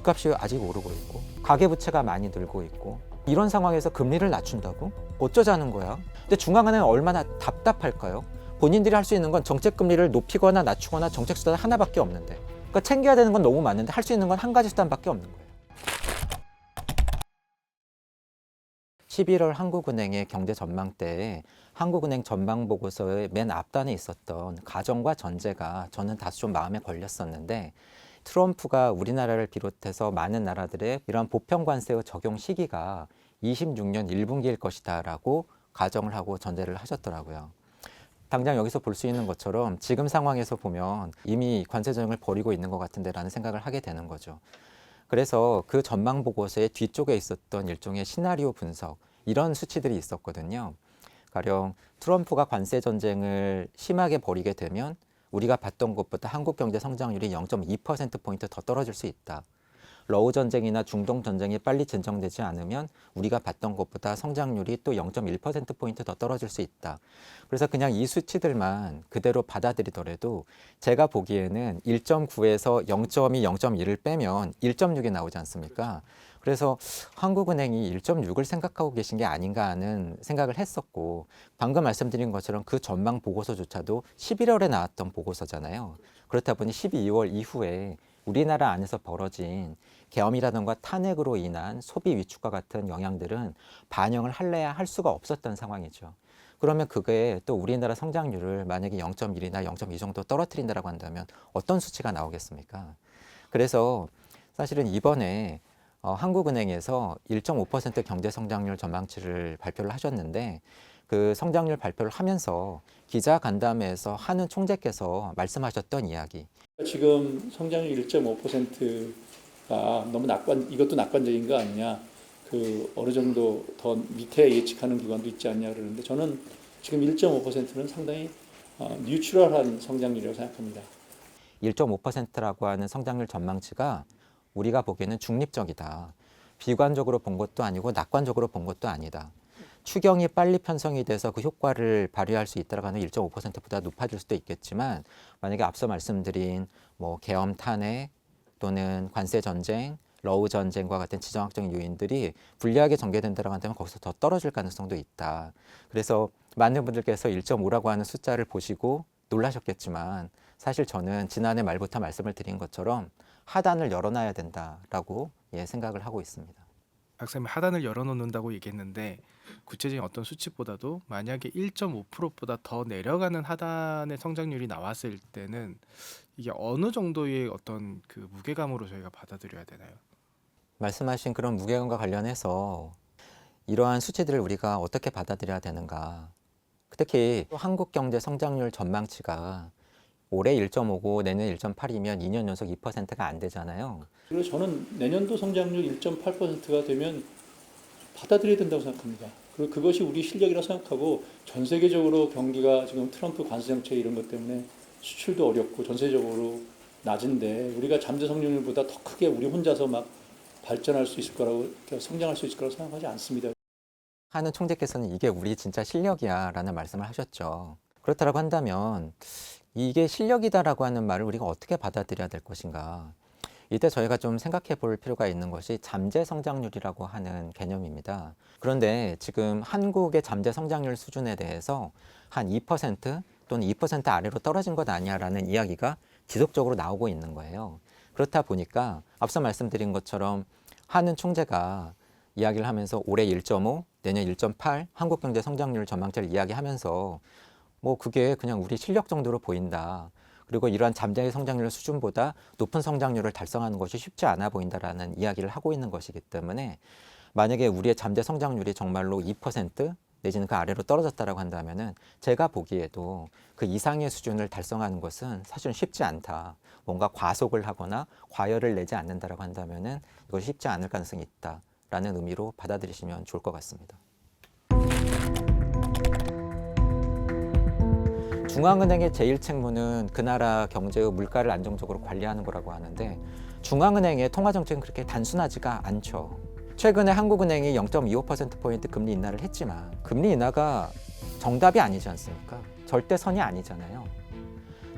집값이 아직 오르고 있고 가계부채가 많이 늘고 있고 이런 상황에서 금리를 낮춘다고? 어쩌자는 거야? 근데 중앙은행은 얼마나 답답할까요? 본인들이 할 수 있는 건 정책금리를 높이거나 낮추거나 정책수단 하나밖에 없는데, 그러니까 챙겨야 되는 건 너무 많은데 할 수 있는 건 한 가지 수단밖에 없는 거예요. 11월 한국은행의 경제 전망 때 한국은행 전망 보고서의 맨 앞단에 있었던 가정과 전제가 저는 다소 좀 마음에 걸렸었는데, 트럼프가 우리나라를 비롯해서 많은 나라들의 이런 보편 관세의 적용 시기가 26년 1분기일 것이다 라고 가정을 하고 전제를 하셨더라고요. 당장 여기서 볼 수 있는 것처럼 지금 상황에서 보면 이미 관세 전형을 벌이고 있는 것 같은데 라는 생각을 하게 되는 거죠. 그래서 그 전망 보고서의 뒤쪽에 있었던 일종의 시나리오 분석, 이런 수치들이 있었거든요. 가령 트럼프가 관세 전쟁을 심하게 벌이게 되면 우리가 봤던 것보다 한국 경제 성장률이 0.2%포인트 더 떨어질 수 있다. 러우 전쟁이나 중동 전쟁이 빨리 진정되지 않으면 우리가 봤던 것보다 성장률이 또 0.1%포인트 더 떨어질 수 있다. 그래서 그냥 이 수치들만 그대로 받아들이더라도 제가 보기에는 1.9에서 0.2, 0.1을 빼면 1.6이 나오지 않습니까? 그래서 한국은행이 1.6을 생각하고 계신 게 아닌가 하는 생각을 했었고, 방금 말씀드린 것처럼 그 전망 보고서조차도 11월에 나왔던 보고서잖아요. 그렇다 보니 12월 이후에 우리나라 안에서 벌어진 계엄이라든가 탄핵으로 인한 소비 위축과 같은 영향들은 반영을 할래야 할 수가 없었던 상황이죠. 그러면 그게 또 우리나라 성장률을 만약에 0.1이나 0.2 정도 떨어뜨린다고 한다면 어떤 수치가 나오겠습니까? 그래서 사실은 이번에 한국은행에서 1.5% 경제 성장률 전망치를 발표를 하셨는데, 그 성장률 발표를 하면서 기자 간담회에서 한은 총재께서 말씀하셨던 이야기. 지금 성장률 1.5%가 너무 이것도 낙관적인 거 아니냐. 그 어느 정도 더 밑에 예측하는 기관도 있지 않냐 그러는데, 저는 지금 1.5%는 상당히 뉴트럴한 성장률이라고 생각합니다. 1.5%라고 하는 성장률 전망치가 우리가 보기에는 중립적이다. 비관적으로 본 것도 아니고 낙관적으로 본 것도 아니다. 추경이 빨리 편성이 돼서 그 효과를 발휘할 수 있다고 하는 1.5%보다 높아질 수도 있겠지만, 만약에 앞서 말씀드린 계엄 탄핵 또는 관세 전쟁, 러우 전쟁과 같은 지정학적 요인들이 불리하게 전개된다고 한다면 거기서 더 떨어질 가능성도 있다. 그래서 많은 분들께서 1.5라고 하는 숫자를 보시고 놀라셨겠지만, 사실 저는 지난해 말부터 말씀을 드린 것처럼 하단을 열어놔야 된다라고 생각을 하고 있습니다. 박사님, 하단을 열어놓는다고 얘기했는데 구체적인 어떤 수치보다도 만약에 1.5%보다 더 내려가는 하단의 성장률이 나왔을 때는 이게 어느 정도의 어떤 그 무게감으로 저희가 받아들여야 되나요? 말씀하신 그런 무게감과 관련해서 이러한 수치들을 우리가 어떻게 받아들여야 되는가. 특히 한국 경제 성장률 전망치가 올해 1.5고 내년 1.8이면 2년 연속 2%가 안 되잖아요. 그래서 저는 내년도 성장률 1.8%가 되면 받아들여야 된다고 생각합니다. 그리고 그것이 우리 실력이라고 생각하고, 전 세계적으로 경기가 지금 트럼프 관세 정책 이런 것 때문에 수출도 어렵고 전세적으로 낮은데, 우리가 잠재 성장률보다 더 크게 우리 혼자서 막 발전할 수 있을 거라고, 성장할 수 있을 거라고 생각하지 않습니다. 한은 총재께서는 이게 우리 진짜 실력이야 라는 말씀을 하셨죠. 그렇다고 한다면 이게 실력이다라고 하는 말을 우리가 어떻게 받아들여야 될 것인가. 이때 저희가 좀 생각해 볼 필요가 있는 것이 잠재 성장률이라고 하는 개념입니다. 그런데 지금 한국의 잠재 성장률 수준에 대해서 한 2% 또는 2% 아래로 떨어진 것 아니야라는 이야기가 지속적으로 나오고 있는 거예요. 그렇다 보니까 앞서 말씀드린 것처럼 한은 총재가 이야기를 하면서 올해 1.5, 내년 1.8 한국 경제 성장률 전망치를 이야기하면서 그게 그냥 우리 실력 정도로 보인다. 그리고 이러한 잠재 성장률 수준보다 높은 성장률을 달성하는 것이 쉽지 않아 보인다라는 이야기를 하고 있는 것이기 때문에, 만약에 우리의 잠재 성장률이 정말로 2% 내지는 그 아래로 떨어졌다라고 한다면은 제가 보기에도 그 이상의 수준을 달성하는 것은 사실은 쉽지 않다. 뭔가 과속을 하거나 과열을 내지 않는다라고 한다면은 이것이 쉽지 않을 가능성이 있다라는 의미로 받아들이시면 좋을 것 같습니다. 중앙은행의 제1책무는 그 나라 경제의 물가를 안정적으로 관리하는 거라고 하는데, 중앙은행의 통화정책은 그렇게 단순하지가 않죠. 최근에 한국은행이 0.25%포인트 금리 인하를 했지만 금리 인하가 정답이 아니지 않습니까? 절대선이 아니잖아요.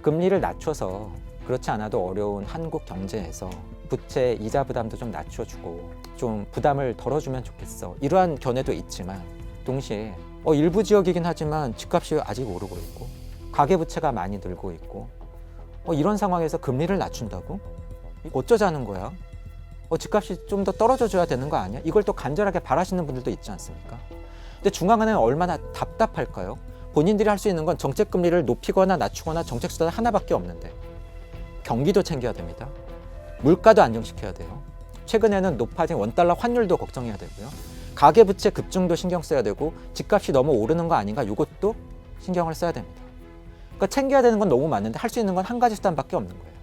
금리를 낮춰서 그렇지 않아도 어려운 한국 경제에서 부채 이자 부담도 좀 낮춰주고 좀 부담을 덜어주면 좋겠어. 이러한 견해도 있지만 동시에 일부 지역이긴 하지만 집값이 아직 오르고 있고 가계부채가 많이 늘고 있고 이런 상황에서 금리를 낮춘다고? 어쩌자는 거야? 집값이 좀 더 떨어져 줘야 되는 거 아니야? 이걸 또 간절하게 바라시는 분들도 있지 않습니까? 근데 중앙은행은 얼마나 답답할까요? 본인들이 할 수 있는 건 정책금리를 높이거나 낮추거나 정책수단 하나밖에 없는데 경기도 챙겨야 됩니다. 물가도 안정시켜야 돼요. 최근에는 높아진 원달러 환율도 걱정해야 되고요. 가계부채 급증도 신경 써야 되고 집값이 너무 오르는 거 아닌가? 이것도 신경을 써야 됩니다. 그러니까 챙겨야 되는 건 너무 많은데 할 수 있는 건 한 가지 수단밖에 없는 거예요.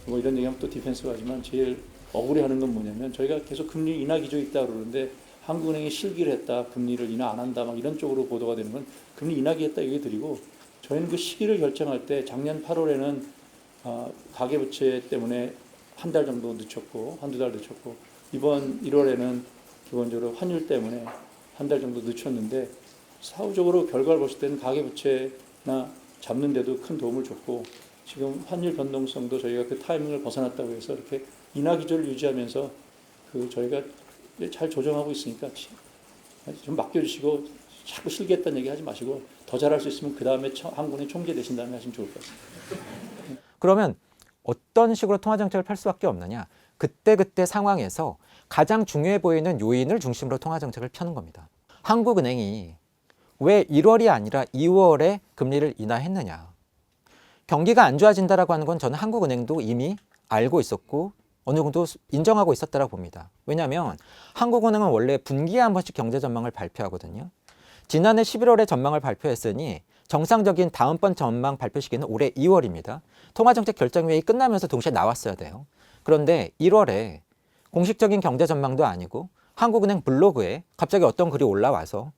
뭐 이런 얘기하면 또 디펜스가 하지만 제일 억울해하는 건 뭐냐면 저희가 계속 금리 인하 기조에 있다 그러는데 한국은행이 실기를 했다, 금리를 인하 안 한다, 막 이런 쪽으로 보도가 되는 건 금리 인하기 했다 얘기 드리고 저희는 그 시기를 결정할 때 작년 8월에는 가계부채 때문에 한 달 정도 늦췄고 한두 달 늦췄고 이번 1월에는 기본적으로 환율 때문에 한 달 정도 늦췄는데 사후적으로 결과를 봤을 때는 가계부채나 잡는 데도 큰 도움을 줬고 지금 환율 변동성도 저희가 그 타이밍을 벗어났다고 해서 이렇게 인하 기조를 유지하면서 그 저희가 잘 조정하고 있으니까 좀 맡겨주시고 자꾸 실기했다는 얘기 하지 마시고 더 잘할 수 있으면 그 다음에 한국은행 총재 되신 다음에 하시면 좋을 것 같습니다. 그러면 어떤 식으로 통화정책을 펼 수밖에 없느냐? 그때그때 상황에서 가장 중요해 보이는 요인을 중심으로 통화정책을 펴는 겁니다. 한국은행이 왜 1월이 아니라 2월에 금리를 인하했느냐? 경기가 안 좋아진다라고 하는 건 저는 한국은행도 이미 알고 있었고 어느 정도 인정하고 있었다고 봅니다. 왜냐하면 한국은행은 원래 분기에 한 번씩 경제 전망을 발표하거든요. 지난해 11월에 전망을 발표했으니 정상적인 다음번 전망 발표 시기는 올해 2월입니다. 통화정책 결정회의 끝나면서 동시에 나왔어야 돼요. 그런데 1월에 공식적인 경제 전망도 아니고 한국은행 블로그에 갑자기 어떤 글이 올라와서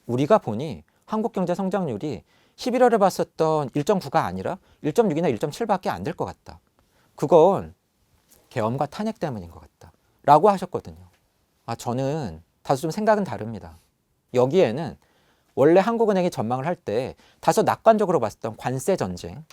우리가 보니 한국 경제 성장률이 11월에 봤었던 1.9가 아니라 1.6이나 1.7밖에 안 될 것 같다. 그건 계엄과 탄핵 때문인 것 같다. 라고 하셨거든요. 저는 다소 좀 생각은 다릅니다. 여기에는 원래 한국은행이 전망을 할 때 다소 낙관적으로 봤었던 관세 전쟁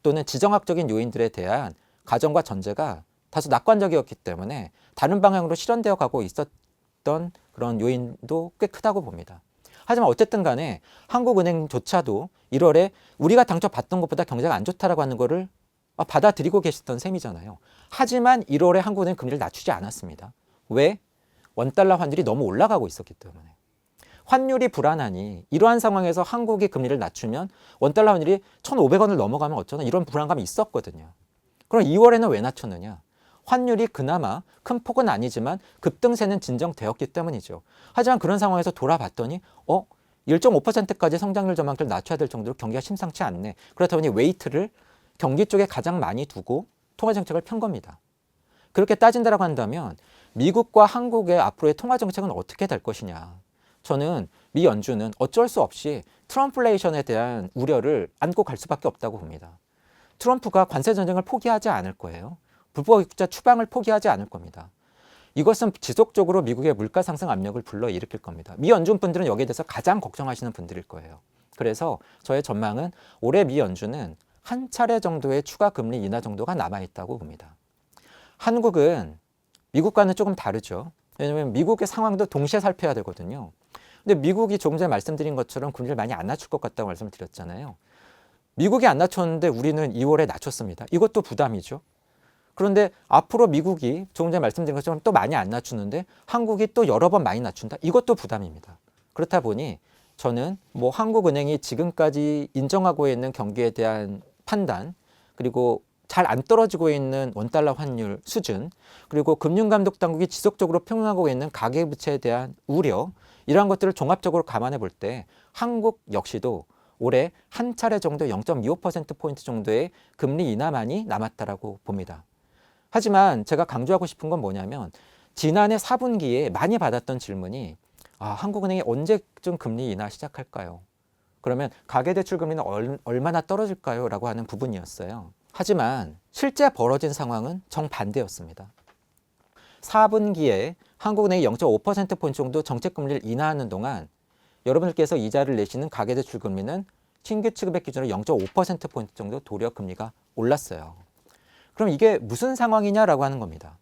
또는 지정학적인 요인들에 대한 가정과 전제가 다소 낙관적이었기 때문에 다른 방향으로 실현되어 가고 있었던 그런 요인도 꽤 크다고 봅니다. 하지만 어쨌든 간에 한국은행조차도 1월에 우리가 당초 봤던 것보다 경제가 안 좋다라고 하는 거를 받아들이고 계셨던 셈이잖아요. 하지만 1월에 한국은행 금리를 낮추지 않았습니다. 왜? 원달러 환율이 너무 올라가고 있었기 때문에. 환율이 불안하니 이러한 상황에서 한국이 금리를 낮추면 원달러 환율이 1,500원을 넘어가면 어쩌나 이런 불안감이 있었거든요. 그럼 2월에는 왜 낮췄느냐? 환율이 그나마 큰 폭은 아니지만 급등세는 진정되었기 때문이죠. 하지만 그런 상황에서 돌아봤더니 1.5%까지 성장률 전망치를 낮춰야 될 정도로 경기가 심상치 않네. 그렇다 보니 웨이트를 경기 쪽에 가장 많이 두고 통화정책을 편 겁니다. 그렇게 따진다라고 한다면 미국과 한국의 앞으로의 통화정책은 어떻게 될 것이냐. 저는 미 연준은 어쩔 수 없이 트럼플레이션에 대한 우려를 안고 갈 수밖에 없다고 봅니다. 트럼프가 관세 전쟁을 포기하지 않을 거예요. 불법국자 추방을 포기하지 않을 겁니다. 이것은 지속적으로 미국의 물가 상승 압력을 불러일으킬 겁니다. 미 연준 분들은 여기에 대해서 가장 걱정하시는 분들일 거예요. 그래서 저의 전망은 올해 미 연준은 한 차례 정도의 추가 금리 인하 정도가 남아있다고 봅니다. 한국은 미국과는 조금 다르죠. 왜냐하면 미국의 상황도 동시에 살펴야 되거든요. 근데 미국이 조금 전에 말씀드린 것처럼 금리를 많이 안 낮출 것 같다고 말씀을 드렸잖아요. 미국이 안 낮췄는데 우리는 2월에 낮췄습니다. 이것도 부담이죠. 그런데 앞으로 미국이 조금 전에 말씀드린 것처럼 또 많이 안 낮추는데 한국이 또 여러 번 많이 낮춘다. 이것도 부담입니다. 그렇다 보니 저는 한국은행이 지금까지 인정하고 있는 경기에 대한 판단 그리고 잘 안 떨어지고 있는 원달러 환율 수준 그리고 금융감독당국이 지속적으로 평행하고 있는 가계부채에 대한 우려 이러한 것들을 종합적으로 감안해 볼 때 한국 역시도 올해 한 차례 정도 0.25%포인트 정도의 금리 인하만이 남았다라고 봅니다. 하지만 제가 강조하고 싶은 건 뭐냐면 지난해 4분기에 많이 받았던 질문이 한국은행이 언제쯤 금리 인하 시작할까요? 그러면 가계대출 금리는 얼마나 떨어질까요? 라고 하는 부분이었어요. 하지만 실제 벌어진 상황은 정반대였습니다. 4분기에 한국은행이 0.5%포인트 정도 정책금리를 인하하는 동안 여러분들께서 이자를 내시는 가계대출 금리는 신규 취급액 기준으로 0.5%포인트 정도 도리어 금리가 올랐어요. 그럼 이게 무슨 상황이냐라고 하는 겁니다.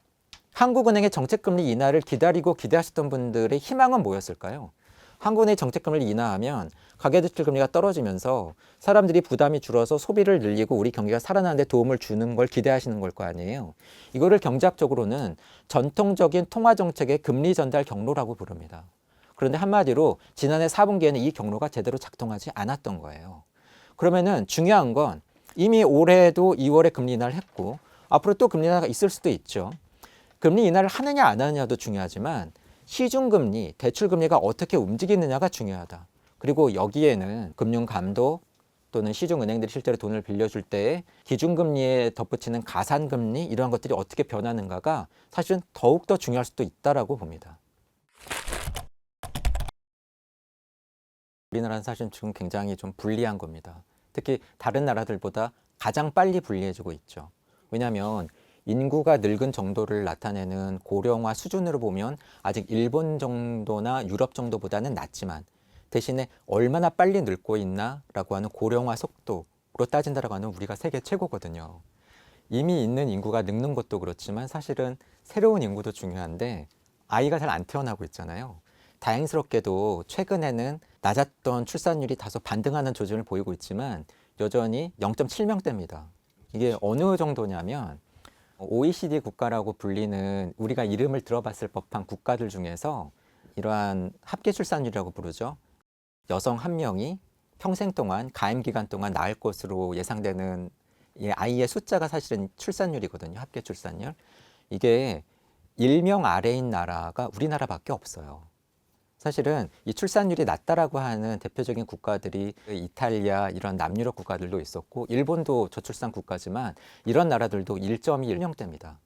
한국은행의 정책금리 인하를 기다리고 기대하셨던 분들의 희망은 뭐였을까요? 한국은행이 정책금리를 인하하면 가계대출 금리가 떨어지면서 사람들이 부담이 줄어서 소비를 늘리고 우리 경기가 살아나는 데 도움을 주는 걸 기대하시는 걸 거 아니에요. 이거를 경제학적으로는 전통적인 통화정책의 금리 전달 경로라고 부릅니다. 그런데 한마디로 지난해 4분기에는 이 경로가 제대로 작동하지 않았던 거예요. 그러면은 중요한 건 이미 올해도 2월에 금리 인하를 했고 앞으로 또 금리 인하가 있을 수도 있죠. 금리 인하를 하느냐 안 하느냐도 중요하지만 시중금리, 대출금리가 어떻게 움직이느냐가 중요하다. 그리고 여기에는 금융감독 또는 시중은행들이 실제로 돈을 빌려줄 때 기준금리에 덧붙이는 가산금리 이러한 것들이 어떻게 변하는가가 사실은 더욱더 중요할 수도 있다라고 봅니다. 우리나라는 사실 지금 굉장히 좀 불리한 겁니다. 특히 다른 나라들보다 가장 빨리 불리해지고 있죠. 왜냐하면 인구가 늙은 정도를 나타내는 고령화 수준으로 보면 아직 일본 정도나 유럽 정도보다는 낮지만 대신에 얼마나 빨리 늙고 있나라고 하는 고령화 속도로 따진다라고 하면 우리가 세계 최고거든요. 이미 있는 인구가 늙는 것도 그렇지만 사실은 새로운 인구도 중요한데 아이가 잘 안 태어나고 있잖아요. 다행스럽게도 최근에는 낮았던 출산율이 다소 반등하는 조짐을 보이고 있지만 여전히 0.7명대입니다. 이게 어느 정도냐면 OECD 국가라고 불리는 우리가 이름을 들어봤을 법한 국가들 중에서 이러한 합계 출산율이라고 부르죠. 여성 한 명이 평생 동안 가임 기간 동안 낳을 것으로 예상되는 아이의 숫자가 사실은 출산율이거든요. 합계 출산율. 이게 1명 아래인 나라가 우리나라밖에 없어요. 사실은 이 출산율이 낮다라고 하는 대표적인 국가들이 이탈리아 이런 남유럽 국가들도 있었고 일본도 저출산 국가지만 이런 나라들도 1.1명대입니다.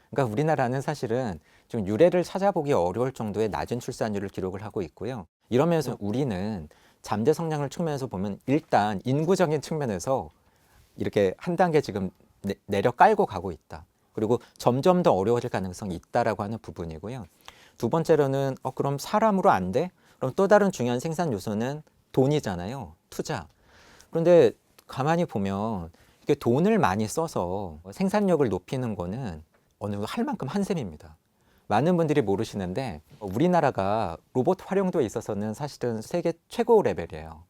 그러니까 우리나라는 사실은 좀 유례를 찾아보기 어려울 정도의 낮은 출산율을 기록을 하고 있고요. 이러면서 우리는 잠재 성장을 측면에서 보면 일단 인구적인 측면에서 이렇게 한 단계 지금 내려 깔고 가고 있다. 그리고 점점 더 어려워질 가능성이 있다라고 하는 부분이고요. 두 번째로는 그럼 사람으로 안 돼? 그럼 또 다른 중요한 생산 요소는 돈이잖아요. 투자. 그런데 가만히 보면 이게 돈을 많이 써서 생산력을 높이는 거는 어느 정도 할 만큼 한 셈입니다. 많은 분들이 모르시는데 우리나라가 로봇 활용도에 있어서는 사실은 세계 최고 레벨이에요.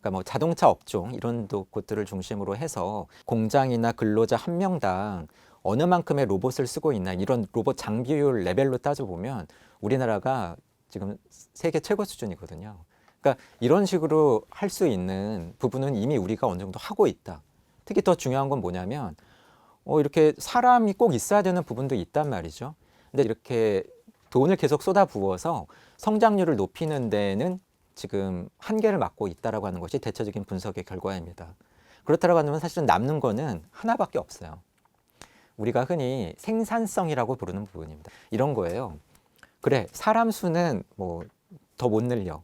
그러니까 뭐 자동차 업종 이런 곳들을 중심으로 해서 공장이나 근로자 한 명당 어느 만큼의 로봇을 쓰고 있나 이런 로봇 장비율 레벨로 따져보면 우리나라가 지금 세계 최고 수준이거든요. 그러니까 이런 식으로 할 수 있는 부분은 이미 우리가 어느 정도 하고 있다. 특히 더 중요한 건 뭐냐면 이렇게 사람이 꼭 있어야 되는 부분도 있단 말이죠. 근데 이렇게 돈을 계속 쏟아부어서 성장률을 높이는 데는 지금 한계를 맞고 있다라고 하는 것이 대체적인 분석의 결과입니다. 그렇다고 하면 사실은 남는 거는 하나밖에 없어요. 우리가 흔히 생산성이라고 부르는 부분입니다. 이런 거예요. 그래, 사람 수는 뭐 더 못 늘려.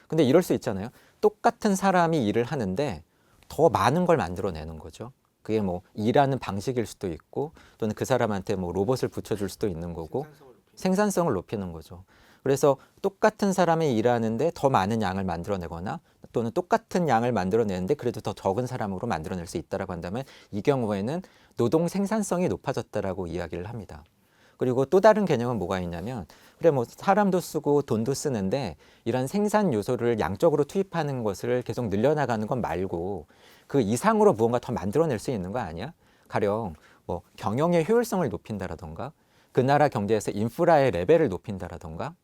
근데 이럴 수 있잖아요. 똑같은 사람이 일을 하는데 더 많은 걸 만들어내는 거죠. 그게 뭐 일하는 방식일 수도 있고 또는 그 사람한테 뭐 로봇을 붙여줄 수도 있는 거고 생산성을 높이는 거죠. 그래서 똑같은 사람이 일하는데 더 많은 양을 만들어내거나 또는 똑같은 양을 만들어내는데 그래도 더 적은 사람으로 만들어낼 수 있다라고 한다면 이 경우에는 노동 생산성이 높아졌다라고 이야기를 합니다. 그리고 또 다른 개념은 뭐가 있냐면 그래 뭐 사람도 쓰고 돈도 쓰는데 이런 생산 요소를 양적으로 투입하는 것을 계속 늘려나가는 것 말고 그 이상으로 무언가 더 만들어낼 수 있는 거 아니야? 가령 뭐 경영의 효율성을 높인다라던가 그 나라 경제에서 인프라의 레벨을 높인다라던가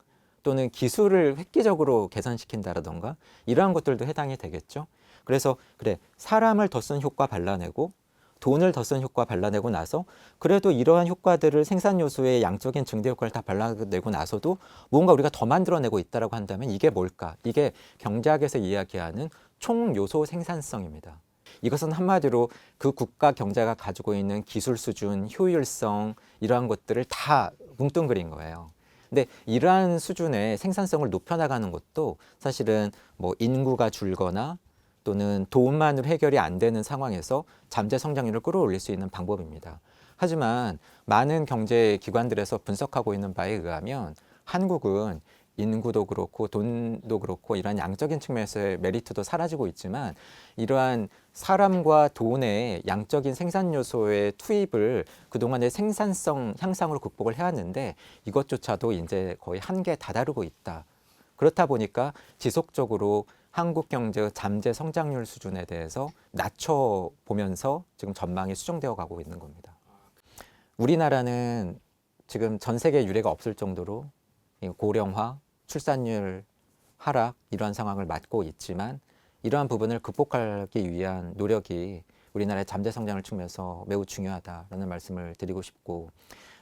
또는 기술을 획기적으로 개선시킨다라던가 이러한 것들도 해당이 되겠죠. 그래서 그래 사람을 더 쓴 효과 발라내고 돈을 더 쓴 효과 발라내고 나서 그래도 이러한 효과들을 생산 요소의 양적인 증대 효과를 다 발라내고 나서도 뭔가 우리가 더 만들어내고 있다라고 한다면 이게 뭘까? 이게 경제학에서 이야기하는 총 요소 생산성입니다. 이것은 한마디로 그 국가 경제가 가지고 있는 기술 수준, 효율성 이러한 것들을 다 뭉뚱그린 거예요. 근데 이러한 수준의 생산성을 높여나가는 것도 사실은 뭐 인구가 줄거나 또는 돈만으로 해결이 안 되는 상황에서 잠재 성장률을 끌어올릴 수 있는 방법입니다. 하지만 많은 경제 기관들에서 분석하고 있는 바에 의하면 한국은 인구도 그렇고 돈도 그렇고 이러한 양적인 측면에서의 메리트도 사라지고 있지만 이러한 사람과 돈의 양적인 생산 요소의 투입을 그동안의 생산성 향상으로 극복을 해왔는데 이것조차도 이제 거의 한계에 다다르고 있다. 그렇다 보니까 지속적으로 한국 경제의 잠재 성장률 수준에 대해서 낮춰보면서 지금 전망이 수정되어 가고 있는 겁니다. 우리나라는 지금 전 세계 유례가 없을 정도로 고령화, 출산율 하락 이러한 상황을 맞고 있지만 이러한 부분을 극복하기 위한 노력이 우리나라의 잠재 성장을 측면에서 매우 중요하다라는 말씀을 드리고 싶고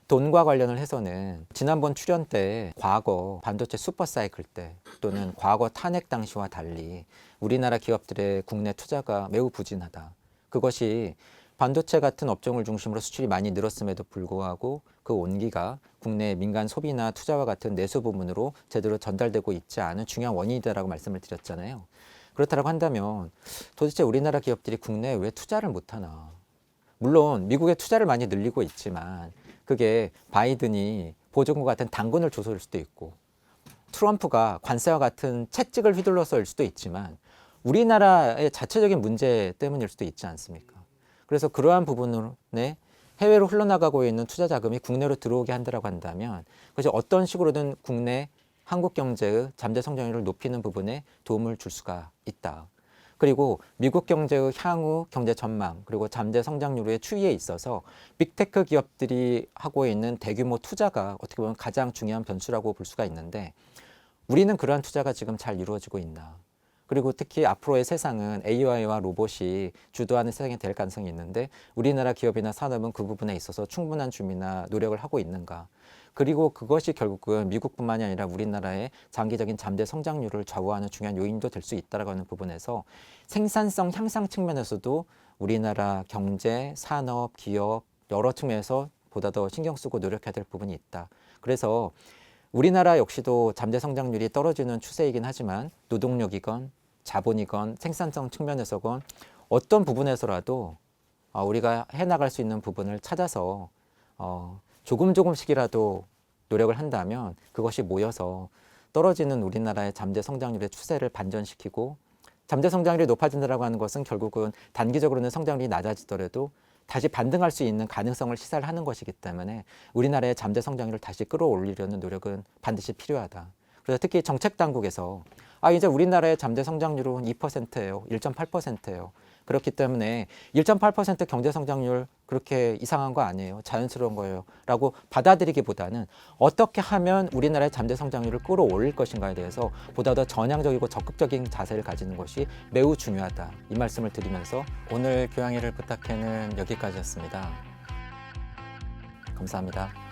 돈과 관련을 해서는 지난번 출연 때 과거 반도체 슈퍼사이클 때 또는 과거 탄핵 당시와 달리 우리나라 기업들의 국내 투자가 매우 부진하다. 그것이 반도체 같은 업종을 중심으로 수출이 많이 늘었음에도 불구하고 그 온기가 국내 민간 소비나 투자와 같은 내수 부문으로 제대로 전달되고 있지 않은 중요한 원인이다라고 말씀을 드렸잖아요. 그렇다고 한다면 도대체 우리나라 기업들이 국내에 왜 투자를 못하나? 물론 미국에 투자를 많이 늘리고 있지만 그게 바이든이 보조금과 같은 당근을 줘서일 수도 있고 트럼프가 관세와 같은 채찍을 휘둘러서일 수도 있지만 우리나라의 자체적인 문제 때문일 수도 있지 않습니까? 그래서 그러한 부분에 해외로 흘러나가고 있는 투자 자금이 국내로 들어오게 한다고 한다면 그것이 어떤 식으로든 국내 한국 경제의 잠재 성장률을 높이는 부분에 도움을 줄 수가 있다. 그리고 미국 경제의 향후 경제 전망 그리고 잠재 성장률의 추이에 있어서 빅테크 기업들이 하고 있는 대규모 투자가 어떻게 보면 가장 중요한 변수라고 볼 수가 있는데 우리는 그러한 투자가 지금 잘 이루어지고 있나. 그리고 특히 앞으로의 세상은 AI와 로봇이 주도하는 세상이 될 가능성이 있는데 우리나라 기업이나 산업은 그 부분에 있어서 충분한 준비나 노력을 하고 있는가. 그리고 그것이 결국은 미국뿐만이 아니라 우리나라의 장기적인 잠재 성장률을 좌우하는 중요한 요인도 될 수 있다라고 하는 부분에서 생산성 향상 측면에서도 우리나라 경제, 산업, 기업 여러 측면에서 보다 더 신경 쓰고 노력해야 될 부분이 있다. 그래서 우리나라 역시도 잠재 성장률이 떨어지는 추세이긴 하지만 노동력이건 자본이건 생산성 측면에서건 어떤 부분에서라도 우리가 해나갈 수 있는 부분을 찾아서 조금씩이라도 노력을 한다면 그것이 모여서 떨어지는 우리나라의 잠재 성장률의 추세를 반전시키고 잠재 성장률이 높아진다고 하는 것은 결국은 단기적으로는 성장률이 낮아지더라도 다시 반등할 수 있는 가능성을 시사하는 것이기 때문에 우리나라의 잠재 성장률을 다시 끌어올리려는 노력은 반드시 필요하다. 그래서 특히 정책 당국에서 이제 우리나라의 잠재 성장률은 2%예요. 1.8%예요. 그렇기 때문에 1.8% 경제 성장률 그렇게 이상한 거 아니에요. 자연스러운 거예요. 라고 받아들이기보다는 어떻게 하면 우리나라의 잠재 성장률을 끌어올릴 것인가에 대해서 보다 더 전향적이고 적극적인 자세를 가지는 것이 매우 중요하다. 이 말씀을 드리면서 오늘 교양일을 부탁해는 여기까지였습니다. 감사합니다.